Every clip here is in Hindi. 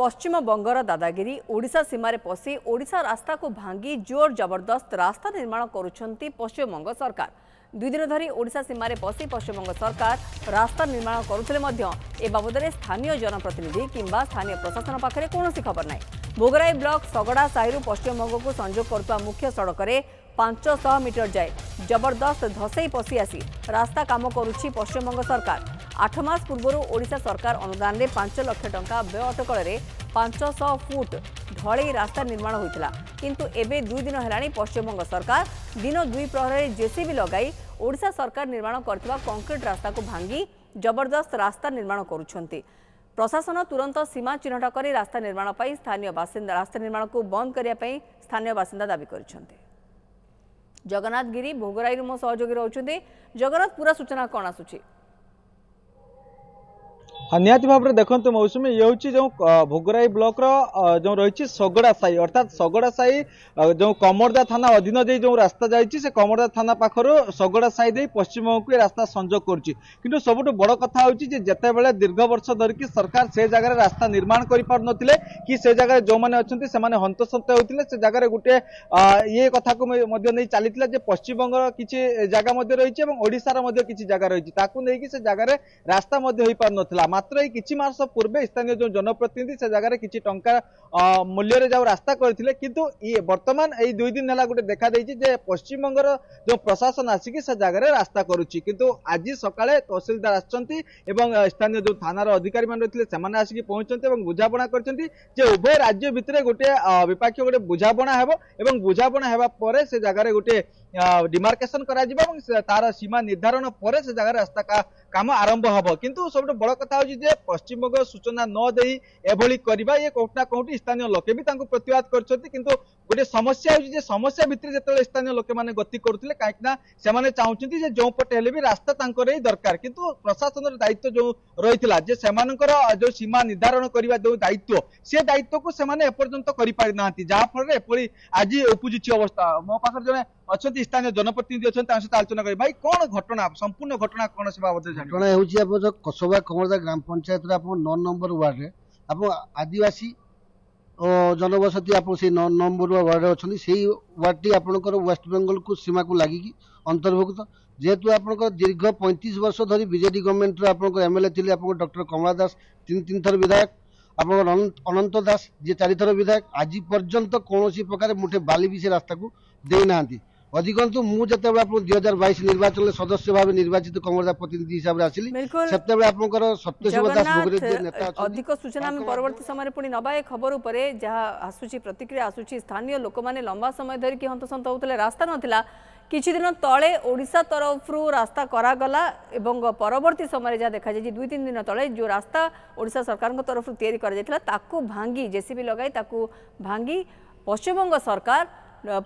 पश्चिम बंगर दादागिरी ओडिशा सीमार पशि ओडिशा रास्ता को भांगी जोर जबरदस्त रास्ता निर्माण करुछंती पश्चिमबंग सरकार। 2 दिन धरी ओडिशा सीमार पशि पश्चिमबंग सरकार रास्ता निर्माण करुथिले मध्य ए बाबदरे स्थानीय जनप्रतिनिधि किंबा स्थानीय प्रशासन पाखरे कोनोसी खबर नाही। भोगराई ब्लॉक सगड़ा साहिरु पश्चिमबंग को संजोग करता मुख्य सड़क 500 मीटर जाए जबरदस्त धसई पशि आसी रास्ता काम करुछि पश्चिमबंग सरकार। 8 मास पूर्व ओडिशा सरकार अनुदान में 5 लाख टंका व्यय अटकल 500 फुट ढलई रास्ता निर्माण होता, किंतु एबे 2 दिन हेलाणी पश्चिमबंग सरकार दिन 2 प्रहर जेसीबी लगाई ओडिशा सरकार निर्माण करथिबा कंक्रीट रास्ता को भांगी जबरदस्त रास्ता निर्माण करुछंती। प्रशासन तुरंत सीमा चिन्हट कर रास्ता निर्माण पर स्थानीय बासिंदा रास्ता निर्माण को बंद करने स्थानीय बासिंदा दाबी करछंती। जगन्नाथ गिरी भोगराई मो सहयोगी रहउछंती। जगन्नाथ पूरा सूचना कौन आसुची? निहाती भाव में देखते मौसुमी ये हूँ जो भोगराई ब्लॉक जो रही सगड़ा साई अर्थात सगड़ा साई जो कमरदा थाना अधीन दे जो रास्ता जाइए कमरदा थाना पाखर सगड़ा साई दे पश्चिमबंग को रास्ता संजोग करुच्ची। किंतु सबुठ बड़ कथा हूँ जिते बड़े दीर्घ वर्ष धरिकी सरकार से जगह रास्ता निर्माण कर पार नथिले कि से जगह जो मैंने अच्छे से हंतसंत होते से जगह गोटे ये कथा को नहीं चली पश्चिमबंग किसी जगह रही ओडिशार किसी जगह रही से जगह रास्ता हो पार नथिला। मात्र किछि मास पूर्वे स्थानीय जो जनप्रतिनिधि से जगह किछि टंका मूल्य जाओ रास्ता करथिले, किंतु ये वर्तमान यही 2 दिन है गोटे देखा देछि जे पश्चिमबंगर जो प्रशासन आसिकी से जगह रास्ता करुच्ची। किंतु आज सकाळे तहसीलदार आछंती एवं स्थानीय जो थानार अधिकारी मान रहिथिले सेमाने आसिकी पहुंचंती एवं बुझापणा करछंती जे उभय राज्य भितरे गोटे विपक्ष गोटे बुझापणा हेबो एवं बुझापणा हेबा परे से जगह गोटे डिमार्केशन करा जिबा एवं तार सीमा निर्धारण पर से जगह रास्ता का काम आरंभ हम। किंतु सब बड़ कथा हूँ पश्चिमबंग सूचना न दे एभली करबा ये कोठना कोठी स्थानीय लोके भी प्रतिवाद करछंती। किंतु गोटे समस्या हूँ समस्या भितर जो स्थानीय लोके माने गति करुले कहीं से चाहते जो पटे हेले भी रास्ता तांकर ही दरकार, किंतु प्रशासन दायित्व जो रही जो सीमा निर्धारण करने जो दायित्व से दायित्व को सेमाने एपर्यंत कर पारि नांती, जहाँ फल एपरी आज उपजुची अवस्था। मो पाखर जने अच्छा स्थानीय जनप्रतिनिधि अच्छा सहित आलोचना करें भाई कौन घटना संपूर्ण घटना कौन से बाबद घटना हो कसबा कमरदा ग्राम पंचायत 9 नंबर वार्ड रे आप आदिवासी जनबसती आप 9 नंबर वार्ड अच्छी से वार्ड टी आपंकर वेस्ट बेंगल को सीमा को लगिकी अंतर्भुक्त जेहेतु आप दीर्घ 35 वर्ष धरी बीजेडी गवर्नमेंट आप एमएलए थे डॉक्टर कमला दास 3 थर विधायक आप अनंत दास जी 4 थर विधायक आज पर्यंत कौन प्रकार मुठे बाली भी से रास्ता को देना अधिकंतु मुझे 2022 निर्वाचन में सदस्य भाव निर्वाचित कमरदा प्रतिनिधि हिसाब से आसिली सत्यशिव दास नेता अधिक सूचना में परवर्ती समय पुणी नबा ए खबर उपरे जहाँ आसुची प्रतिक्रिया आसुची स्थानीय लोक माने लंबा समय धरिकी हंतसंत होते रास्ता नथिला किछि दिन तले ओडिशा तरफ रास्ता करागला एवं परवर्ती समय जहाँ देखा जाए 2-3 दिन तले जो रास्ता ओडिशा सरकार तरफ तैयारी करा जायतिला ताकू भांगी जेसीबी लगाई ताकू भांगी पश्चिमबंग सरकार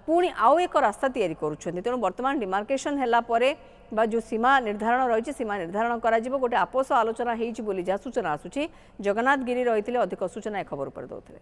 पुणी आउ एक रास्ता तैयारी करुछंती। तेणु वर्तमान डिमार्केशन हैला परे बा जो सीमा निर्धारण रही सीमा निर्धारण करा जिवो गोटे आपोष आलोचना हेइछि बोली जहाँ सूचना आसुछि। जगन्नाथ गिरी रही अधिक सूचना ए खबर पर दौथिले।